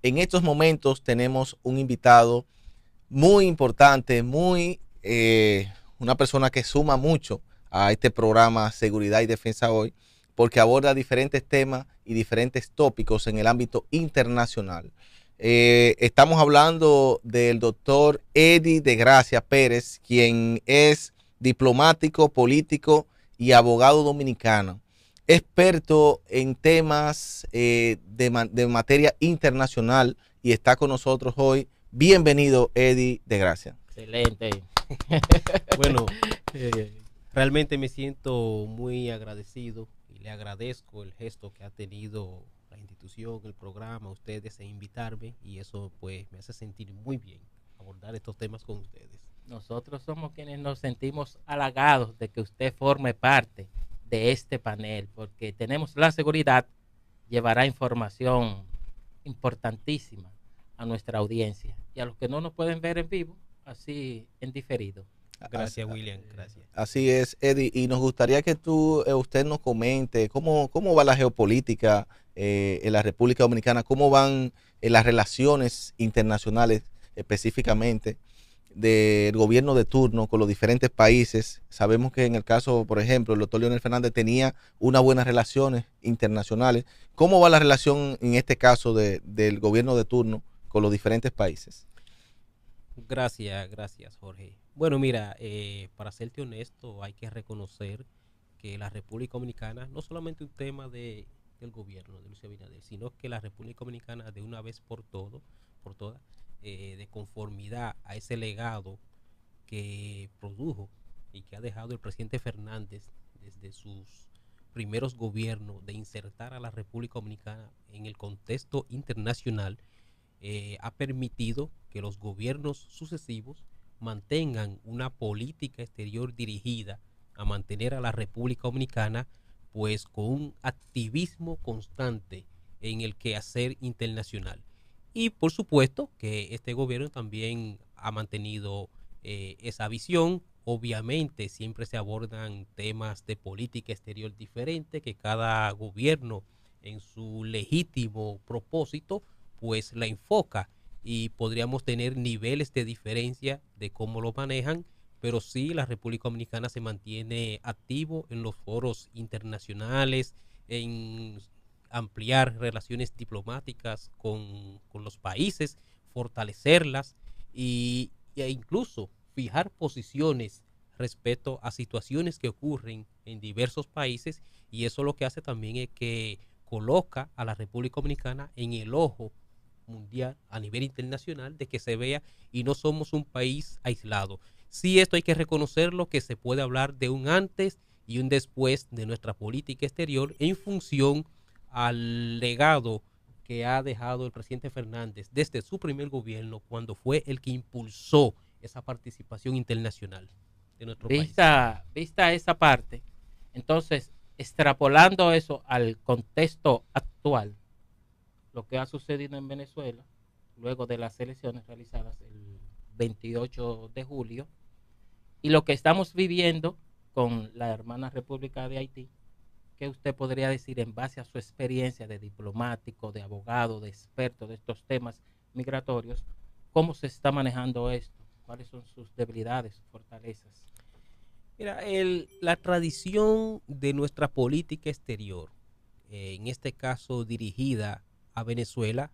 en estos momentos tenemos un invitado muy importante, una persona que suma mucho a este programa Seguridad y Defensa Hoy, porque aborda diferentes temas y diferentes tópicos en el ámbito internacional. Estamos hablando del doctor Eddie de Gracia Pérez, quien es diplomático, político y abogado dominicano, experto en temas de materia internacional, y está con nosotros hoy. Bienvenido, Eddie de Gracia. Excelente. Bueno, realmente me siento muy agradecido y le agradezco el gesto que ha tenido la institución, el programa, ustedes en invitarme, y eso pues me hace sentir muy bien abordar estos temas con ustedes. Nosotros somos quienes nos sentimos halagados de que usted forme parte de este panel, porque tenemos la seguridad, llevará información importantísima a nuestra audiencia y a los que no nos pueden ver en vivo, así en diferido. Gracias, William, gracias. Así es, Eddie, y nos gustaría que usted nos comente cómo va la geopolítica en la República Dominicana, cómo van las relaciones internacionales, específicamente del gobierno de turno con los diferentes países. Sabemos que en el caso, por ejemplo, el doctor Leonel Fernández tenía unas buenas relaciones internacionales. ¿Cómo va la relación en este caso del gobierno de turno con los diferentes países? Gracias, Jorge. Bueno, mira, para serte honesto, hay que reconocer que la República Dominicana, no solamente un tema del gobierno de Luis Abinader, sino que la República Dominicana de una vez por todas, de conformidad a ese legado que produjo y que ha dejado el presidente Fernández desde sus primeros gobiernos de insertar a la República Dominicana en el contexto internacional, ha permitido que los gobiernos sucesivos mantengan una política exterior dirigida a mantener a la República Dominicana pues con un activismo constante en el quehacer internacional. Y por supuesto que este gobierno también ha mantenido esa visión. Obviamente siempre se abordan temas de política exterior diferentes, que cada gobierno en su legítimo propósito pues la enfoca, y podríamos tener niveles de diferencia de cómo lo manejan, pero sí la República Dominicana se mantiene activo en los foros internacionales, en ampliar relaciones diplomáticas con los países, fortalecerlas e incluso fijar posiciones respecto a situaciones que ocurren en diversos países, y eso lo que hace también es que coloca a la República Dominicana en el ojo mundial a nivel internacional, de que se vea y no somos un país aislado. Sí, esto hay que reconocerlo, que se puede hablar de un antes y un después de nuestra política exterior en función al legado que ha dejado el presidente Fernández desde su primer gobierno, cuando fue el que impulsó esa participación internacional de nuestro país. Vista esa parte, entonces, extrapolando eso al contexto actual, lo que ha sucedido en Venezuela, luego de las elecciones realizadas el 28 de julio, y lo que estamos viviendo con la hermana República de Haití, ¿qué usted podría decir en base a su experiencia de diplomático, de abogado, de experto de estos temas migratorios? ¿Cómo se está manejando esto? ¿Cuáles son sus debilidades, sus fortalezas? Mira, la tradición de nuestra política exterior, en este caso dirigida a Venezuela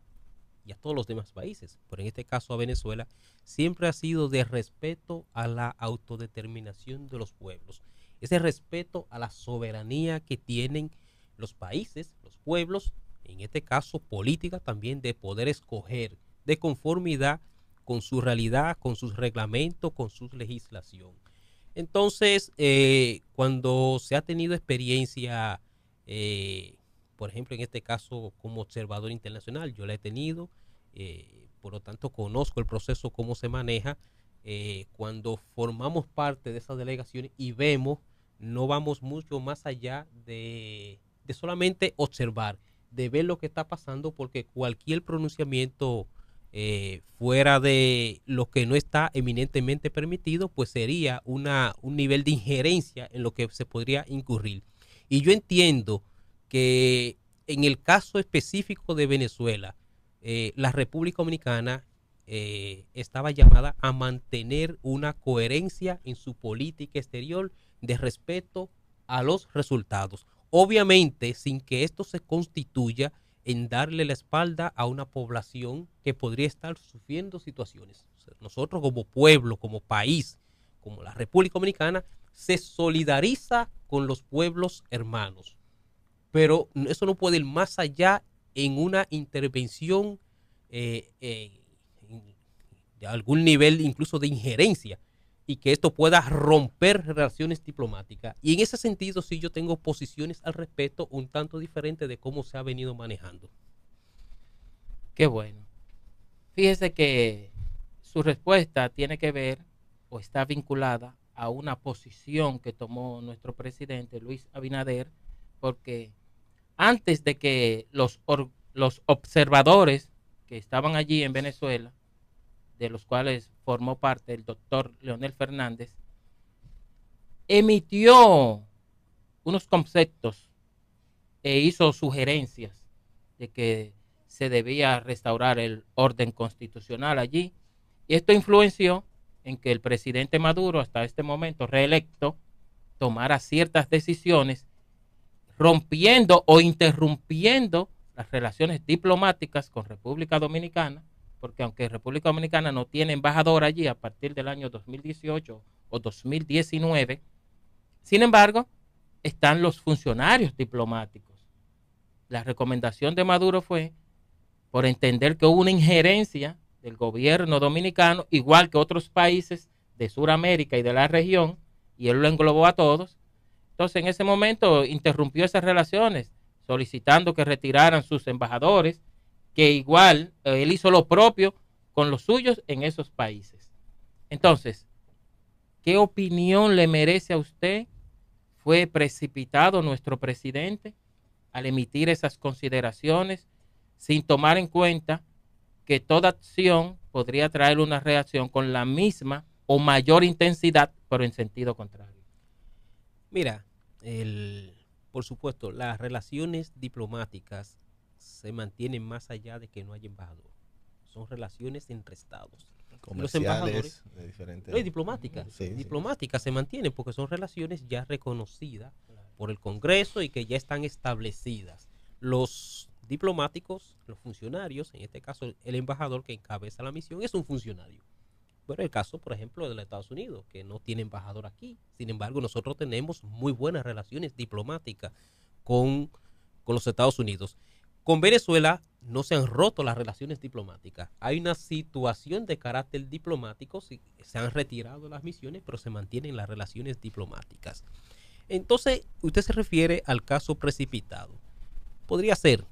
y a todos los demás países, pero en este caso a Venezuela, siempre ha sido de respeto a la autodeterminación de los pueblos, ese respeto a la soberanía que tienen los países, los pueblos, en este caso política también, de poder escoger de conformidad con su realidad, con sus reglamentos, con su legislación. Entonces, cuando se ha tenido experiencia, por ejemplo, en este caso como observador internacional, yo la he tenido, por lo tanto conozco el proceso, cómo se maneja. Cuando formamos parte de esas delegaciones y vemos, no vamos mucho más allá de solamente observar, de ver lo que está pasando, porque cualquier pronunciamiento fuera de lo que no está eminentemente permitido, pues sería un nivel de injerencia en lo que se podría incurrir. Y yo entiendo que en el caso específico de Venezuela, la República Dominicana estaba llamada a mantener una coherencia en su política exterior de respeto a los resultados. Obviamente, sin que esto se constituya en darle la espalda a una población que podría estar sufriendo situaciones. O sea, nosotros como pueblo, como país, como la República Dominicana, se solidariza con los pueblos hermanos. Pero eso no puede ir más allá en una intervención de algún nivel incluso de injerencia, y que esto pueda romper relaciones diplomáticas. Y en ese sentido sí yo tengo posiciones al respecto un tanto diferentes de cómo se ha venido manejando. Qué bueno. Fíjese que su respuesta tiene que ver o está vinculada a una posición que tomó nuestro presidente Luis Abinader, porque antes de que los observadores que estaban allí en Venezuela, de los cuales formó parte el doctor Leonel Fernández, emitió unos conceptos e hizo sugerencias de que se debía restaurar el orden constitucional allí. Y esto influenció en que el presidente Maduro, hasta este momento reelecto, tomara ciertas decisiones rompiendo o interrumpiendo las relaciones diplomáticas con República Dominicana, porque aunque República Dominicana no tiene embajador allí a partir del año 2018 o 2019, sin embargo, están los funcionarios diplomáticos. La recomendación de Maduro fue por entender que hubo una injerencia del gobierno dominicano, igual que otros países de Sudamérica y de la región, y él lo englobó a todos. Entonces, en ese momento interrumpió esas relaciones, solicitando que retiraran sus embajadores, que igual él hizo lo propio con los suyos en esos países. Entonces, ¿qué opinión le merece a usted? ¿Fue precipitado nuestro presidente al emitir esas consideraciones sin tomar en cuenta que toda acción podría traer una reacción con la misma o mayor intensidad, pero en sentido contrario? Mira, por supuesto, las relaciones diplomáticas se mantienen más allá de que no haya embajador. Son relaciones entre estados. Los embajadores de diferentes... no, diplomáticas, sí, diplomáticas se mantienen porque son relaciones ya reconocidas por el Congreso y que ya están establecidas. Los diplomáticos, los funcionarios, en este caso el embajador que encabeza la misión es un funcionario. Pero el caso, por ejemplo, de los Estados Unidos, que no tiene embajador aquí. Sin embargo, nosotros tenemos muy buenas relaciones diplomáticas con los Estados Unidos. Con Venezuela no se han roto las relaciones diplomáticas. Hay una situación de carácter diplomático, se han retirado las misiones, pero se mantienen las relaciones diplomáticas. Entonces, usted se refiere al caso precipitado. Podría ser,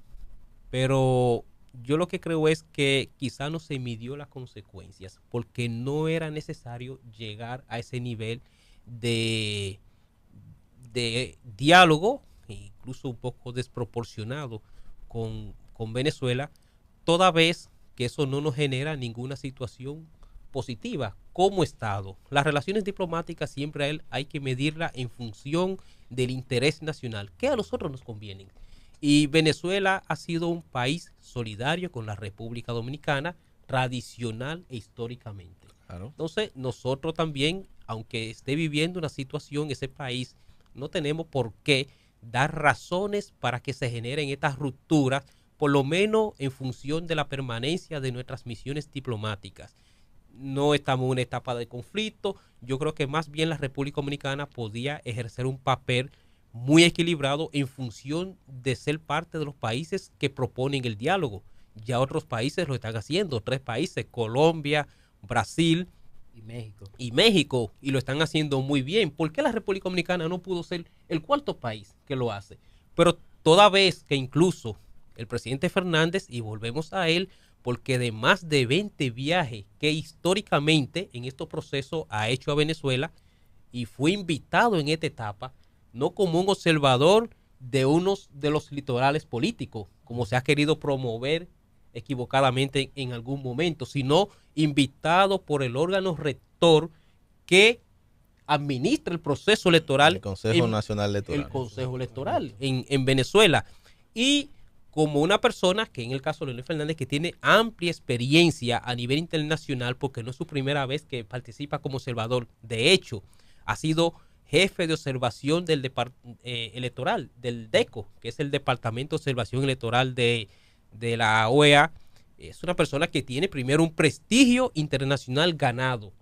pero yo lo que creo es que quizá no se midió las consecuencias, porque no era necesario llegar a ese nivel de diálogo, incluso un poco desproporcionado con Venezuela, toda vez que eso no nos genera ninguna situación positiva como Estado. Las relaciones diplomáticas siempre hay que medirlas en función del interés nacional, que a nosotros nos conviene. Y Venezuela ha sido un país solidario con la República Dominicana, tradicional e históricamente. Claro. Entonces, nosotros también, aunque esté viviendo una situación, ese país, no tenemos por qué dar razones para que se generen estas rupturas, por lo menos en función de la permanencia de nuestras misiones diplomáticas. No estamos en una etapa de conflicto. Yo creo que más bien la República Dominicana podía ejercer un papel muy equilibrado en función de ser parte de los países que proponen el diálogo. Ya otros países lo están haciendo, 3 países, Colombia, Brasil y México, y lo están haciendo muy bien. ¿Por qué la República Dominicana no pudo ser el 4º país que lo hace? Pero toda vez que incluso el presidente Fernández, y volvemos a él, porque de más de 20 viajes que históricamente en estos procesos ha hecho a Venezuela, y fue invitado en esta etapa, no como un observador de unos de los litorales políticos, como se ha querido promover equivocadamente en algún momento, sino invitado por el órgano rector que administra el proceso electoral. El Consejo Nacional Electoral. El Consejo Electoral en Venezuela. Y como una persona que en el caso de Leonel Fernández que tiene amplia experiencia a nivel internacional porque no es su primera vez que participa como observador. De hecho, ha sido jefe de observación del electoral, del DECO, que es el Departamento de Observación Electoral de la OEA. Es una persona que tiene primero un prestigio internacional ganado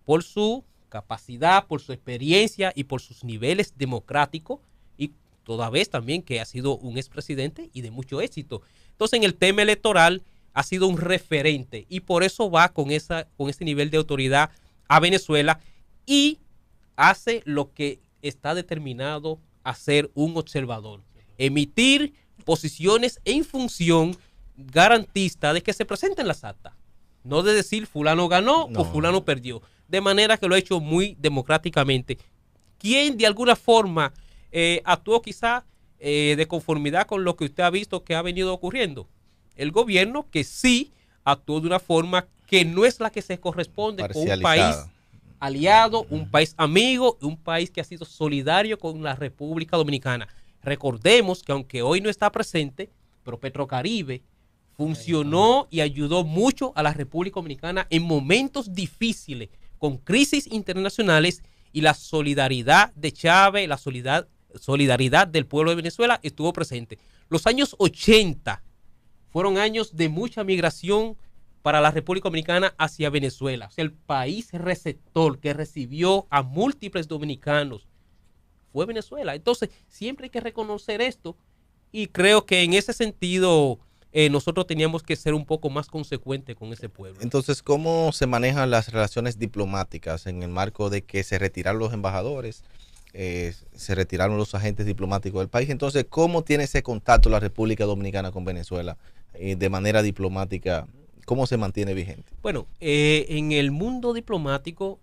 por su capacidad, por su experiencia y por sus niveles democráticos, y toda vez también que ha sido un expresidente y de mucho éxito. Entonces, en el tema electoral ha sido un referente y por eso va con ese nivel de autoridad a Venezuela y hace lo que está determinado a ser un observador, emitir posiciones en función garantista de que se presenten las actas, no de decir fulano ganó o fulano perdió, de manera que lo ha hecho muy democráticamente. Quien de alguna forma actuó quizá de conformidad con lo que usted ha visto que ha venido ocurriendo, el gobierno, que sí actuó de una forma que no es la que se corresponde con un país aliado, un país amigo, un país que ha sido solidario con la República Dominicana. Recordemos que aunque hoy no está presente, pero Petrocaribe funcionó y ayudó mucho a la República Dominicana en momentos difíciles, con crisis internacionales, y la solidaridad de Chávez, la solidaridad del pueblo de Venezuela estuvo presente. Los años 80 fueron años de mucha migración para la República Dominicana hacia Venezuela. O sea, el país receptor que recibió a múltiples dominicanos fue Venezuela. Entonces, siempre hay que reconocer esto, y creo que en ese sentido nosotros teníamos que ser un poco más consecuentes con ese pueblo. Entonces, ¿cómo se manejan las relaciones diplomáticas en el marco de que se retiraron los embajadores, se retiraron los agentes diplomáticos del país? Entonces, ¿cómo tiene ese contacto la República Dominicana con Venezuela de manera diplomática? ¿Cómo se mantiene vigente? Bueno, en el mundo diplomático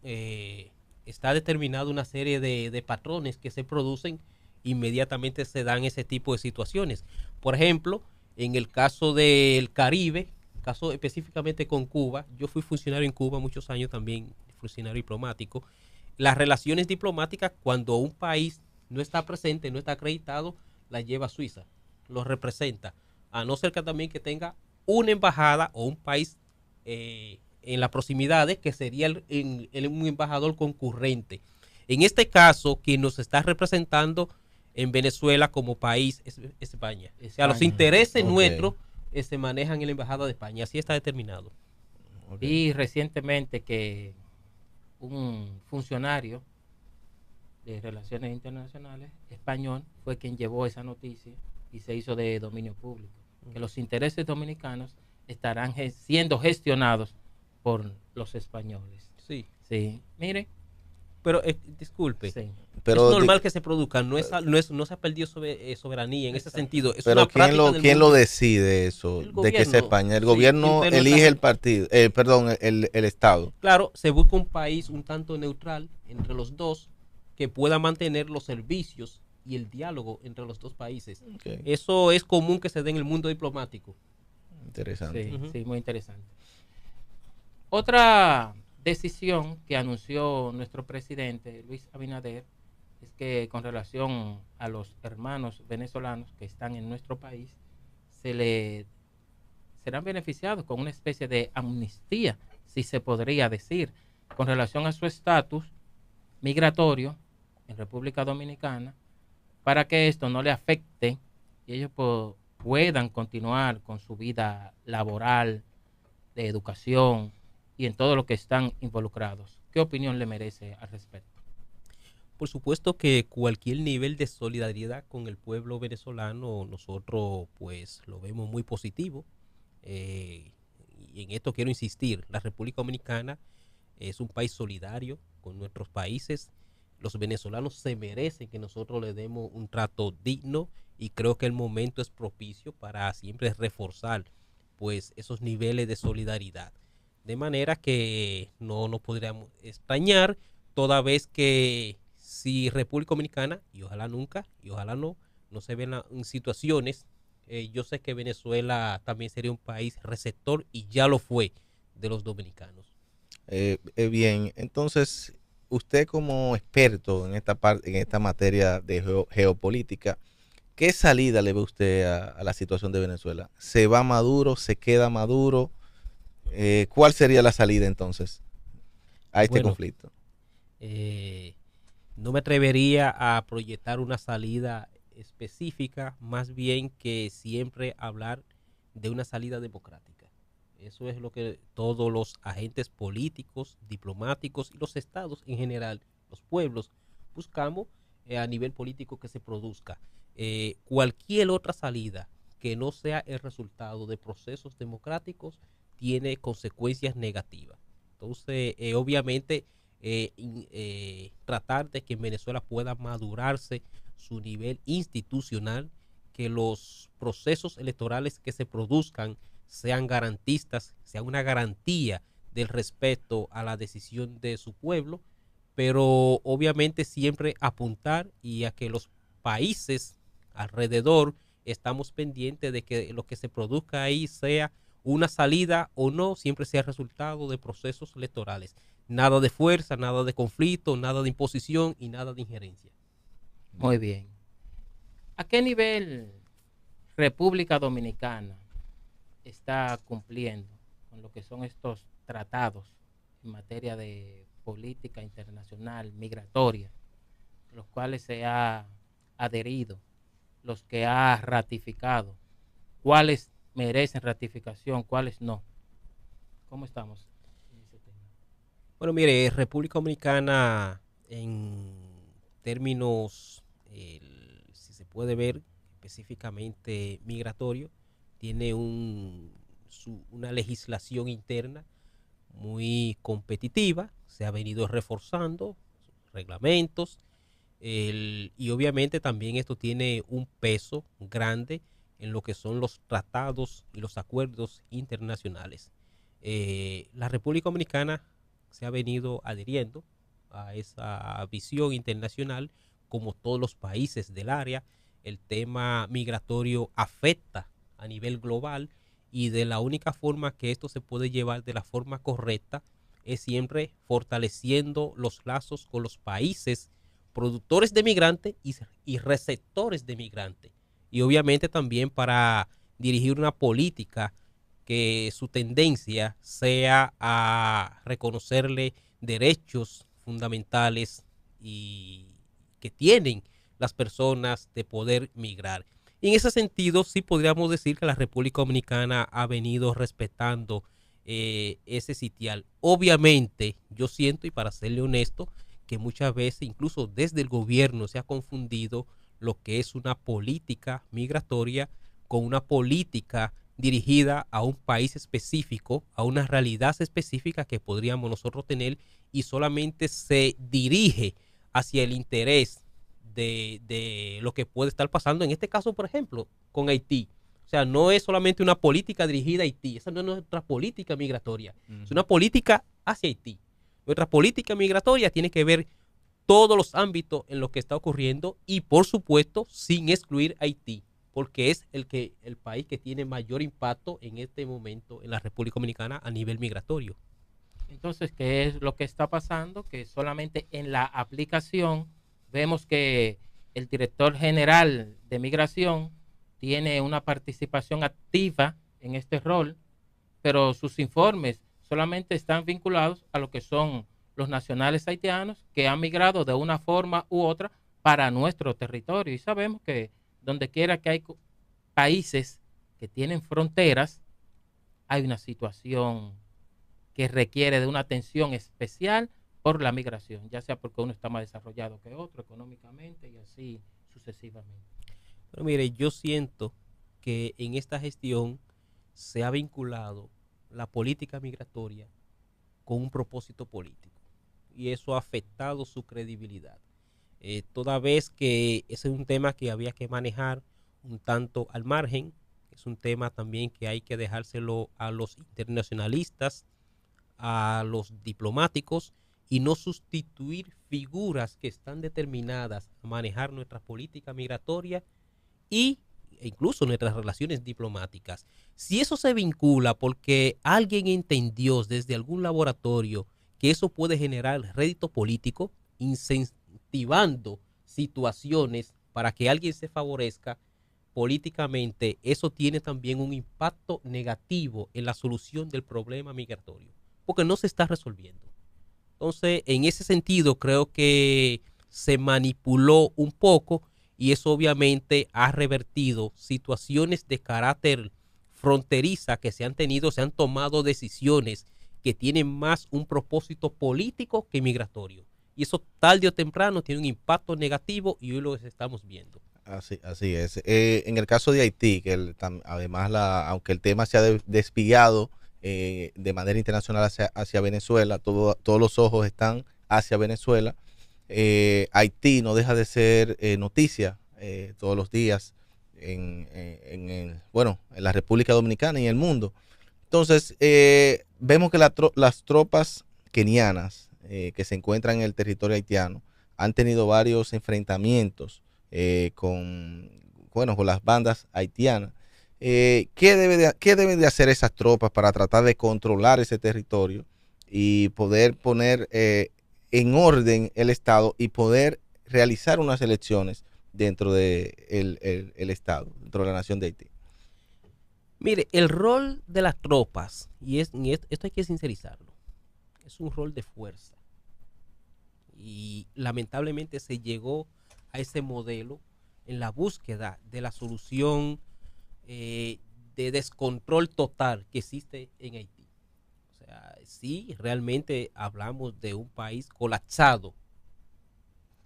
está determinado una serie de patrones que se producen, inmediatamente se dan ese tipo de situaciones. Por ejemplo, en el caso del Caribe, caso específicamente con Cuba, yo fui funcionario en Cuba muchos años también, funcionario diplomático. Las relaciones diplomáticas, cuando un país no está presente, no está acreditado, la lleva a Suiza, lo representa, a no ser que también que tenga una embajada o un país en las proximidades, que sería un embajador concurrente. En este caso, quien nos está representando en Venezuela como país es España. O sea, los intereses nuestros se manejan en la embajada de España, así está determinado. Vi recientemente que un funcionario de Relaciones Internacionales español fue quien llevó esa noticia y se hizo de dominio público, que los intereses dominicanos estarán siendo gestionados por los españoles. Sí. Sí, mire. Pero disculpe, Sí. Pero es normal que se produzca, no se ha perdido soberanía en ese sentido. Es pero una ¿quién lo decide eso? De que sea España. El gobierno elige el partido, el Estado. Claro, se busca un país un tanto neutral entre los dos, que pueda mantener los servicios y el diálogo entre los dos países. Okay. Eso es común que se dé en el mundo diplomático. Interesante. Sí, sí, muy interesante. Otra decisión que anunció nuestro presidente Luis Abinader es que con relación a los hermanos venezolanos que están en nuestro país, serán beneficiados con una especie de amnistía, si se podría decir, con relación a su estatus migratorio en República Dominicana, para que esto no le afecte y ellos puedan continuar con su vida laboral, de educación y en todo lo que están involucrados. ¿Qué opinión le merece al respecto? Por supuesto que cualquier nivel de solidaridad con el pueblo venezolano, nosotros pues lo vemos muy positivo. Y en esto quiero insistir, la República Dominicana es un país solidario con nuestros países. Los venezolanos se merecen que nosotros les demos un trato digno, y creo que el momento es propicio para siempre reforzar pues esos niveles de solidaridad. De manera que no nos podríamos extrañar, toda vez que si República Dominicana, y ojalá nunca, y ojalá no se ven en situaciones, yo sé que Venezuela también sería un país receptor, y ya lo fue, de los dominicanos. Bien, entonces, usted como experto en esta materia de geopolítica, ¿qué salida le ve usted a la situación de Venezuela? ¿Se va Maduro? ¿Se queda Maduro? ¿Cuál sería la salida entonces a este Bueno, conflicto? eh, no me atrevería a proyectar una salida específica, más bien que siempre hablar de una salida democrática. Eso es lo que todos los agentes políticos, diplomáticos y los estados en general, los pueblos, buscamos a nivel político que se produzca. Cualquier otra salida que no sea el resultado de procesos democráticos tiene consecuencias negativas. Entonces, obviamente, tratar de que en Venezuela pueda madurarse su nivel institucional, que los procesos electorales que se produzcan sean garantistas, sean una garantía del respeto a la decisión de su pueblo, pero obviamente siempre apuntar y a que los países alrededor estamos pendientes de que lo que se produzca ahí sea una salida o no, siempre sea resultado de procesos electorales. Nada de fuerza, nada de conflicto, nada de imposición y nada de injerencia. Muy bien. ¿A qué nivel República Dominicana está cumpliendo con lo que son estos tratados en materia de política internacional migratoria, los cuales se ha adherido, los que ha ratificado? ¿Cuáles merecen ratificación, cuáles no? ¿Cómo estamos en ese tema? Bueno, mire, República Dominicana en términos, si se puede ver específicamente migratorio, tiene una legislación interna muy competitiva, se ha venido reforzando reglamentos, y obviamente también esto tiene un peso grande en lo que son los tratados y los acuerdos internacionales. La República Dominicana se ha venido adhiriendo a esa visión internacional, como todos los países del área. El tema migratorio afecta a nivel global y de la única forma que esto se puede llevar de la forma correcta es siempre fortaleciendo los lazos con los países productores de migrantes y receptores de migrantes. Y obviamente también para dirigir una política que su tendencia sea a reconocerle derechos fundamentales y que tienen las personas de poder migrar. Y en ese sentido, sí podríamos decir que la República Dominicana ha venido respetando ese sitial. Obviamente, yo siento, y para serle honesto, que muchas veces, incluso desde el gobierno, se ha confundido lo que es una política migratoria con una política dirigida a un país específico, a una realidad específica que podríamos nosotros tener, y solamente se dirige hacia el interés de lo que puede estar pasando, en este caso, por ejemplo, con Haití. O sea, no es solamente una política dirigida a Haití, esa no es nuestra política migratoria, es una política hacia Haití. Nuestra política migratoria tiene que ver todos los ámbitos en los que está ocurriendo y, por supuesto, sin excluir Haití, porque es el país que tiene mayor impacto en este momento en la República Dominicana a nivel migratorio. Entonces, ¿qué es lo que está pasando? Que solamente en la aplicación vemos que el director general de migración tiene una participación activa en este rol, pero sus informes solamente están vinculados a lo que son los nacionales haitianos que han migrado de una forma u otra para nuestro territorio. Y sabemos que donde quiera que hay países que tienen fronteras, hay una situación que requiere de una atención especial por la migración, ya sea porque uno está más desarrollado que otro económicamente y así sucesivamente. Pero mire, yo siento que en esta gestión se ha vinculado la política migratoria con un propósito político y eso ha afectado su credibilidad. Toda vez que ese es un tema que había que manejar un tanto al margen, es un tema también que hay que dejárselo a los internacionalistas, a los diplomáticos, y no sustituir figuras que están determinadas a manejar nuestra política migratoria e incluso nuestras relaciones diplomáticas. Si eso se vincula porque alguien entendió desde algún laboratorio que eso puede generar rédito político, incentivando situaciones para que alguien se favorezca, políticamente eso tiene también un impacto negativo en la solución del problema migratorio, porque no se está resolviendo. Entonces, en ese sentido, creo que se manipuló un poco y eso obviamente ha revertido situaciones de carácter fronteriza que se han tenido, se han tomado decisiones que tienen más un propósito político que migratorio. Y eso tarde o temprano tiene un impacto negativo y hoy lo estamos viendo. Así es. En el caso de Haití, que además, aunque el tema se ha desviado de manera internacional hacia Venezuela, todos los ojos están hacia Venezuela. Haití no deja de ser noticia todos los días bueno, en la República Dominicana y en el mundo. Entonces, vemos que las tropas kenianas que se encuentran en el territorio haitiano han tenido varios enfrentamientos con las bandas haitianas. ¿Qué deben de hacer esas tropas para tratar de controlar ese territorio y poder poner en orden el Estado y poder realizar unas elecciones dentro de el Estado, dentro de la nación de Haití? Mire, el rol de las tropas, esto hay que sincerizarlo, es un rol de fuerza. Y lamentablemente se llegó a ese modelo en la búsqueda de la solución de descontrol total que existe en Haití. O sea, sí, realmente hablamos de un país colapsado,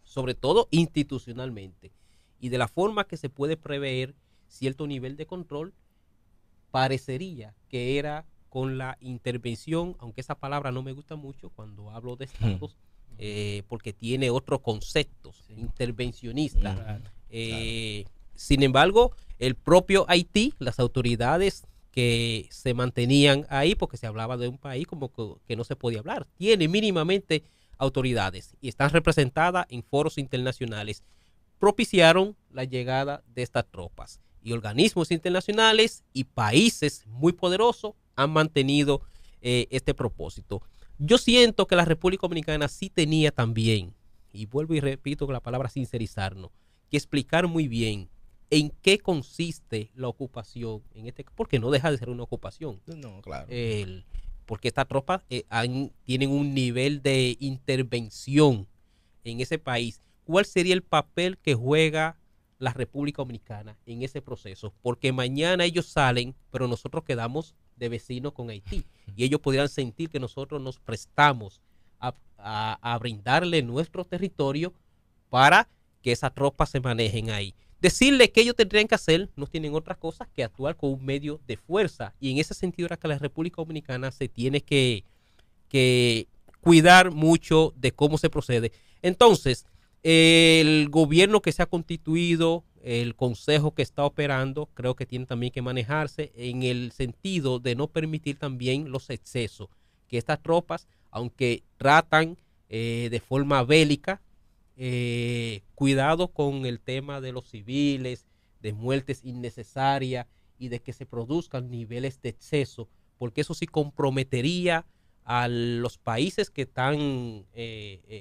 sobre todo institucionalmente, y de la forma que se puede prever cierto nivel de control, parecería que era con la intervención, aunque esa palabra no me gusta mucho cuando hablo de estados, porque tiene otros conceptos, intervencionistas. Claro. Sin embargo, el propio Haití, las autoridades que se mantenían ahí, porque se hablaba de un país como que no se podía hablar, tiene mínimamente autoridades y están representadas en foros internacionales, propiciaron la llegada de estas tropas. Y organismos internacionales y países muy poderosos han mantenido este propósito. Yo siento que la República Dominicana sí tenía también, y vuelvo y repito con la palabra sincerizarnos, que explicar muy bien en qué consiste la ocupación, porque no deja de ser una ocupación. No, claro. Porque estas tropas tienen un nivel de intervención en ese país. ¿Cuál sería el papel que juega la República Dominicana en ese proceso? Porque mañana ellos salen, pero nosotros quedamos de vecinos con Haití y ellos podrían sentir que nosotros nos prestamos a brindarle nuestro territorio para que esas tropas se manejen ahí. Decirle que ellos tendrían que hacer, no tienen otra cosa que actuar con un medio de fuerza, y en ese sentido era que la República Dominicana se tiene que cuidar mucho de cómo se procede. Entonces, el gobierno que se ha constituido, el consejo que está operando, creo que tiene también que manejarse en el sentido de no permitir también los excesos, que estas tropas, aunque tratan de forma bélica, cuidado con el tema de los civiles, de muertes innecesarias y de que se produzcan niveles de exceso, porque eso sí comprometería a los países que están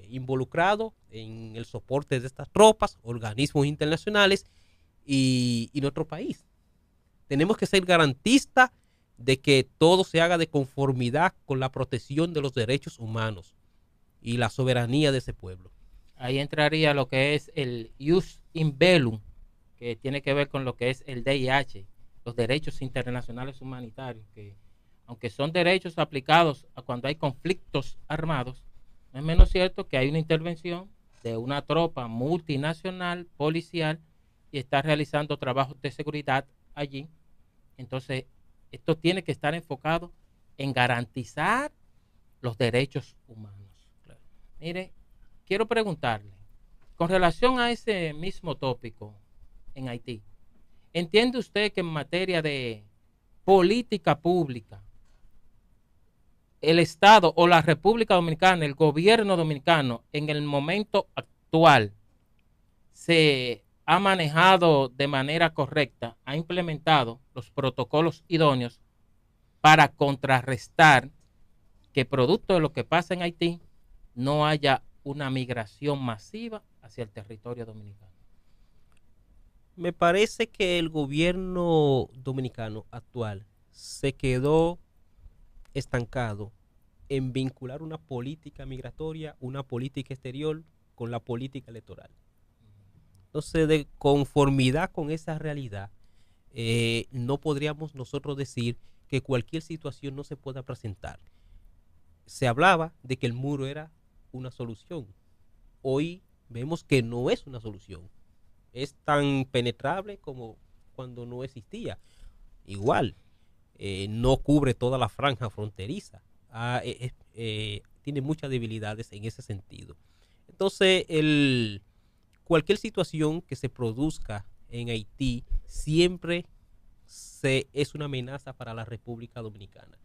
involucrados en el soporte de estas tropas, organismos internacionales y nuestro país. Tenemos que ser garantistas de que todo se haga de conformidad con la protección de los derechos humanos y la soberanía de ese pueblo. Ahí entraría lo que es el ius in bellum, que tiene que ver con lo que es el DIH, los derechos internacionales humanitarios, que aunque son derechos aplicados a cuando hay conflictos armados, no es menos cierto que hay una intervención de una tropa multinacional, policial, y está realizando trabajos de seguridad allí. Entonces, esto tiene que estar enfocado en garantizar los derechos humanos. Mire, quiero preguntarle, con relación a ese mismo tópico en Haití, ¿entiende usted que en materia de política pública, el Estado o la República Dominicana, el gobierno dominicano, en el momento actual, se ha manejado de manera correcta, ha implementado los protocolos idóneos para contrarrestar que producto de lo que pasa en Haití no haya una migración masiva hacia el territorio dominicano? Me parece que el gobierno dominicano actual se quedó estancado en vincular una política migratoria, una política exterior con la política electoral. Entonces, de conformidad con esa realidad, no podríamos nosotros decir que cualquier situación no se pueda presentar. Se hablaba de que el muro era una solución. Hoy vemos que no es una solución. Es tan penetrable como cuando no existía. Igual, no cubre toda la franja fronteriza. Tiene muchas debilidades en ese sentido. Entonces, cualquier situación que se produzca en Haití siempre es una amenaza para la República Dominicana.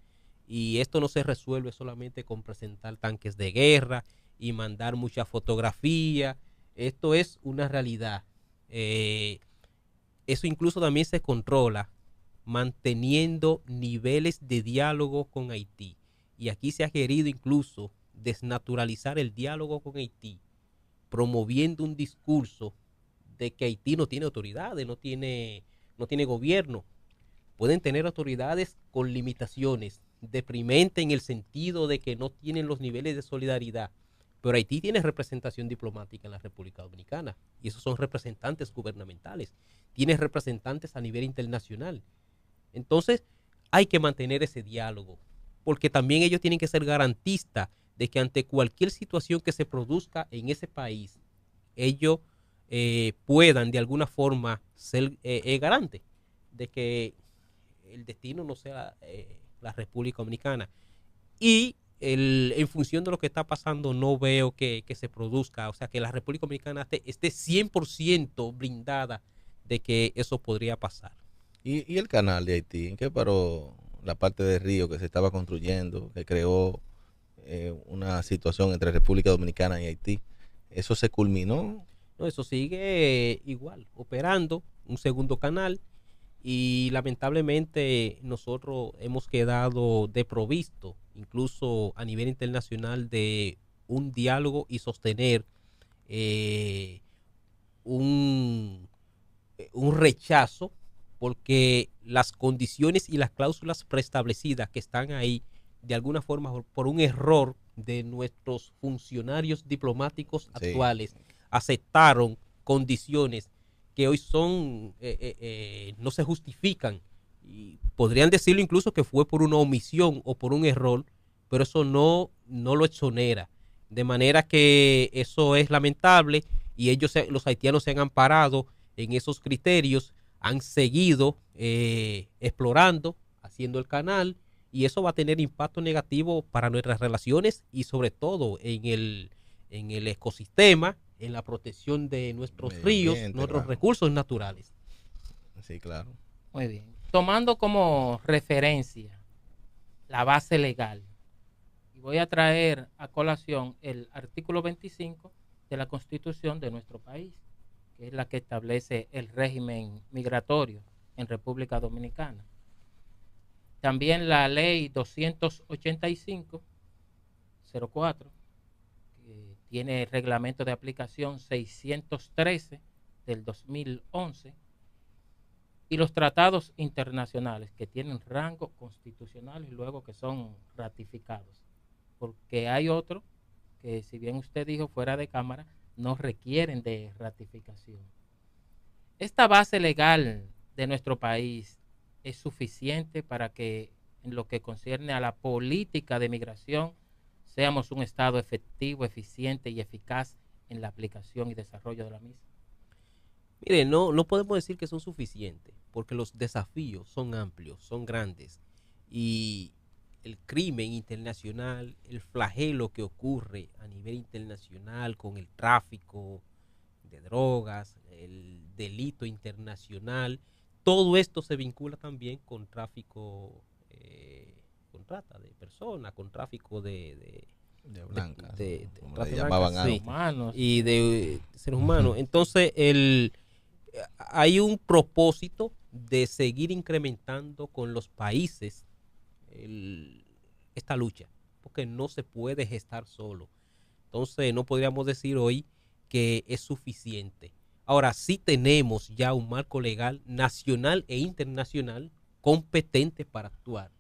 Y esto no se resuelve solamente con presentar tanques de guerra y mandar mucha fotografía. Esto es una realidad. Eso incluso también se controla manteniendo niveles de diálogo con Haití. Y aquí se ha querido incluso desnaturalizar el diálogo con Haití, promoviendo un discurso de que Haití no tiene autoridades, no tiene gobierno. Pueden tener autoridades con limitaciones, deprimente en el sentido de que no tienen los niveles de solidaridad. Pero Haití tiene representación diplomática en la República Dominicana y esos son representantes gubernamentales. Tiene representantes a nivel internacional. Entonces, hay que mantener ese diálogo, porque también ellos tienen que ser garantistas de que ante cualquier situación que se produzca en ese país, ellos puedan de alguna forma ser garantes de que el destino no sea la República Dominicana. Y en función de lo que está pasando, no veo que se produzca, o sea, que la República Dominicana esté 100% blindada de que eso podría pasar. ¿Y el canal de Haití? ¿En qué paró la parte de río que se estaba construyendo, que creó una situación entre República Dominicana y Haití? ¿Eso se culminó? No, eso sigue igual, operando un segundo canal y lamentablemente nosotros hemos quedado desprovisto, incluso a nivel internacional, de un diálogo y sostener eh, un, un rechazo, porque las condiciones y las cláusulas preestablecidas que están ahí, de alguna forma, por un error de nuestros funcionarios diplomáticos actuales, sí, aceptaron condiciones que hoy no se justifican. Y podrían decirlo incluso que fue por una omisión o por un error, pero eso no lo exonera. De manera que eso es lamentable y los haitianos se han amparado en esos criterios, han seguido explorando, haciendo el canal, y eso va a tener impacto negativo para nuestras relaciones y sobre todo en el ecosistema, en la protección de nuestros ríos, nuestros recursos naturales. Sí, claro. Muy bien. Tomando como referencia la base legal, y voy a traer a colación el artículo 25 de la Constitución de nuestro país, que es la que establece el régimen migratorio en República Dominicana. También la ley 285-04, que tiene el reglamento de aplicación 613 del 2011, y los tratados internacionales que tienen rango constitucional y luego que son ratificados. Porque hay otros que, si bien usted dijo fuera de cámara, no requieren de ratificación. Esta base legal de nuestro país es suficiente para que, en lo que concierne a la política de migración, seamos un Estado efectivo, eficiente y eficaz en la aplicación y desarrollo de la misma. Mire, no podemos decir que son suficientes, porque los desafíos son amplios, son grandes, y el crimen internacional, el flagelo que ocurre a nivel internacional con el tráfico de drogas, el delito internacional, todo esto se vincula también con tráfico, con trata de personas, con tráfico de blancas, como le llamaban antes, humanos, y de seres humanos. Entonces, hay un propósito de seguir incrementando con los países esta lucha, porque no se puede gestar solo. Entonces, no podríamos decir hoy que es suficiente. Ahora sí tenemos ya un marco legal nacional e internacional competente para actuar.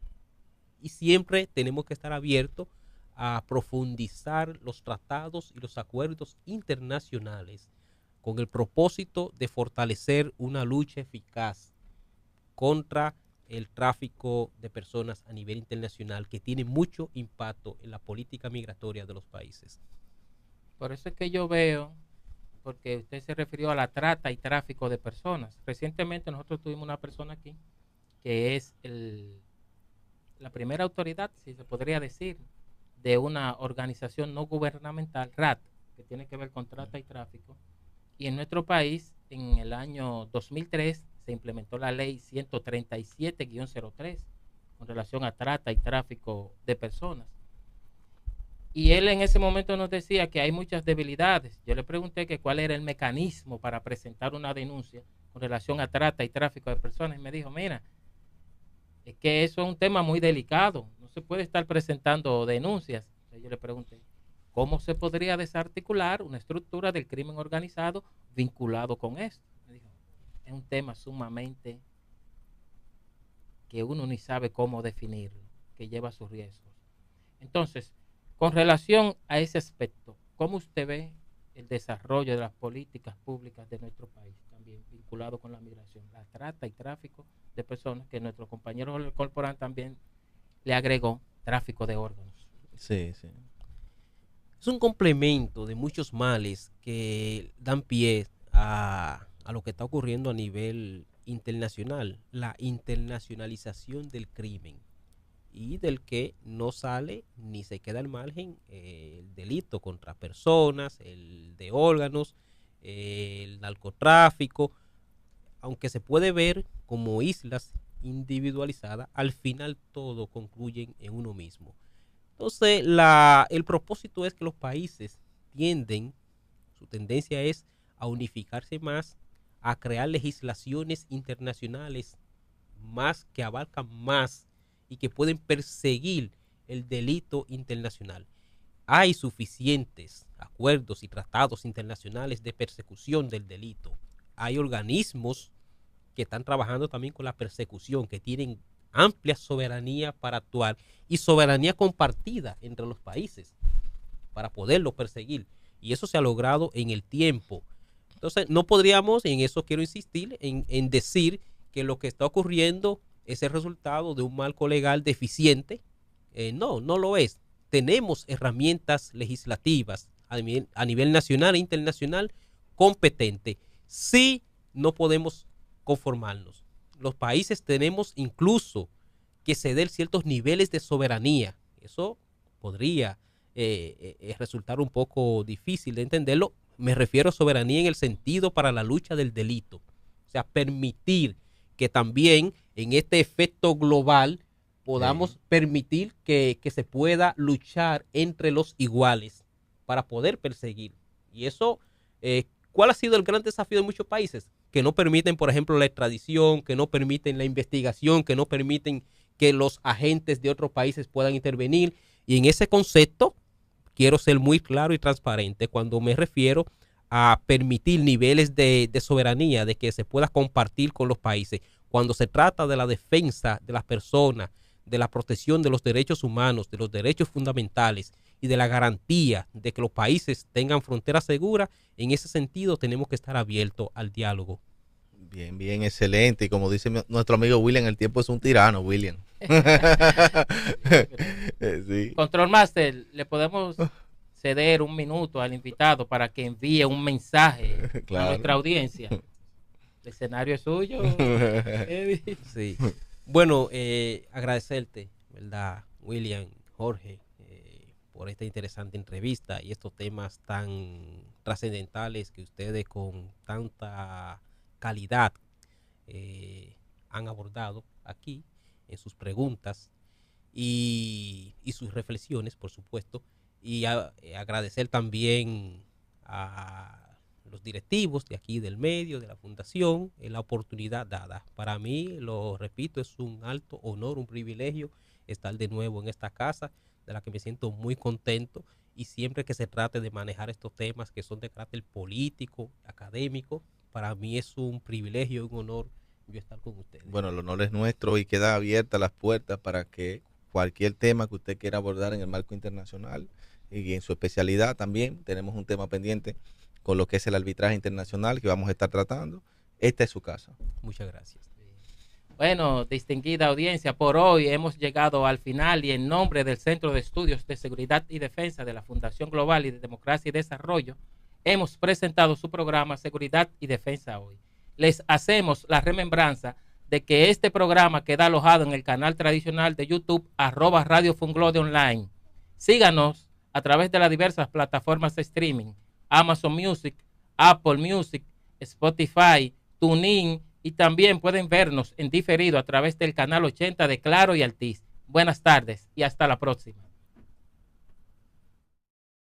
Y siempre tenemos que estar abiertos a profundizar los tratados y los acuerdos internacionales con el propósito de fortalecer una lucha eficaz contra el tráfico de personas a nivel internacional, que tiene mucho impacto en la política migratoria de los países. Por eso es que yo veo, porque usted se refirió a la trata y tráfico de personas. Recientemente nosotros tuvimos una persona aquí que es la primera autoridad, si se podría decir, de una organización no gubernamental, RAT, que tiene que ver con trata y tráfico. Y en nuestro país, en el año 2003, se implementó la ley 137-03 con relación a trata y tráfico de personas. Y él en ese momento nos decía que hay muchas debilidades. Yo le pregunté que cuál era el mecanismo para presentar una denuncia con relación a trata y tráfico de personas. Y me dijo, mira, es que eso es un tema muy delicado. No se puede estar presentando denuncias. Entonces yo le pregunté, ¿cómo se podría desarticular una estructura del crimen organizado vinculado con esto? Me dijo, es un tema sumamente que uno ni sabe cómo definirlo, que lleva sus riesgos. Entonces, con relación a ese aspecto, ¿cómo usted ve el desarrollo de las políticas públicas de nuestro país, también vinculado con la migración, la trata y tráfico de personas, que nuestro compañero Corporán también le agregó tráfico de órganos? Sí, sí. Es un complemento de muchos males que dan pie a lo que está ocurriendo a nivel internacional, la internacionalización del crimen, y del que no sale ni se queda al margen el delito contra personas, el de órganos, el narcotráfico, aunque se puede ver como islas individualizadas, al final todo concluyen en uno mismo. Entonces, el propósito es que los países su tendencia es a unificarse más, a crear legislaciones internacionales más que abarcan más y que pueden perseguir el delito internacional. Hay suficientes acuerdos y tratados internacionales de persecución del delito. Hay organismos que están trabajando también con la persecución, que tienen amplia soberanía para actuar y soberanía compartida entre los países para poderlo perseguir. Y eso se ha logrado en el tiempo. Entonces, no podríamos, y en eso quiero insistir, en decir que lo que está ocurriendo es el resultado de un marco legal deficiente. No lo es. Tenemos herramientas legislativas a nivel nacional e internacional competentes. Sí, no podemos conformarnos. Los países tenemos incluso que ceder ciertos niveles de soberanía. Eso podría resultar un poco difícil de entenderlo. Me refiero a soberanía en el sentido para la lucha del delito. O sea, permitir que también en este efecto global podamos permitir que se pueda luchar entre los iguales para poder perseguir. Y eso, ¿cuál ha sido el gran desafío de muchos países? Que no permiten, por ejemplo, la extradición, que no permiten la investigación, que no permiten que los agentes de otros países puedan intervenir. Y en ese concepto quiero ser muy claro y transparente cuando me refiero a permitir niveles de soberanía, de que se pueda compartir con los países. Cuando se trata de la defensa de las personas, de la protección de los derechos humanos, de los derechos fundamentales y de la garantía de que los países tengan fronteras seguras, en ese sentido tenemos que estar abiertos al diálogo. Bien, bien, excelente. Y como dice nuestro amigo William, el tiempo es un tirano, William. Sí. Control Master, le podemos ceder un minuto al invitado para que envíe un mensaje a nuestra audiencia. El escenario es suyo, Eddie. Sí. Bueno, agradecerte, ¿verdad, William, Jorge, por esta interesante entrevista y estos temas tan trascendentales que ustedes con tanta calidad han abordado aquí en sus preguntas y sus reflexiones, por supuesto, y agradecer también a los directivos de aquí del medio, de la fundación, la oportunidad dada. Para mí, lo repito, es un alto honor, un privilegio estar de nuevo en esta casa, de la que me siento muy contento, y siempre que se trate de manejar estos temas que son de carácter político, académico, para mí es un privilegio y un honor yo estar con ustedes. Bueno, el honor es nuestro y quedan abiertas las puertas para que cualquier tema que usted quiera abordar en el marco internacional y en su especialidad también. Tenemos un tema pendiente con lo que es el arbitraje internacional que vamos a estar tratando. Esta es su casa. Muchas gracias. Bueno, distinguida audiencia, por hoy hemos llegado al final y en nombre del Centro de Estudios de Seguridad y Defensa de la Fundación Global y de Democracia y Desarrollo, hemos presentado su programa Seguridad y Defensa Hoy. Les hacemos la remembranza de que este programa queda alojado en el canal tradicional de YouTube @Radio Funglode Online. Síganos a través de las diversas plataformas de streaming, Amazon Music, Apple Music, Spotify, TuneIn, y también pueden vernos en diferido a través del canal 80 de Claro y Altiz. Buenas tardes y hasta la próxima.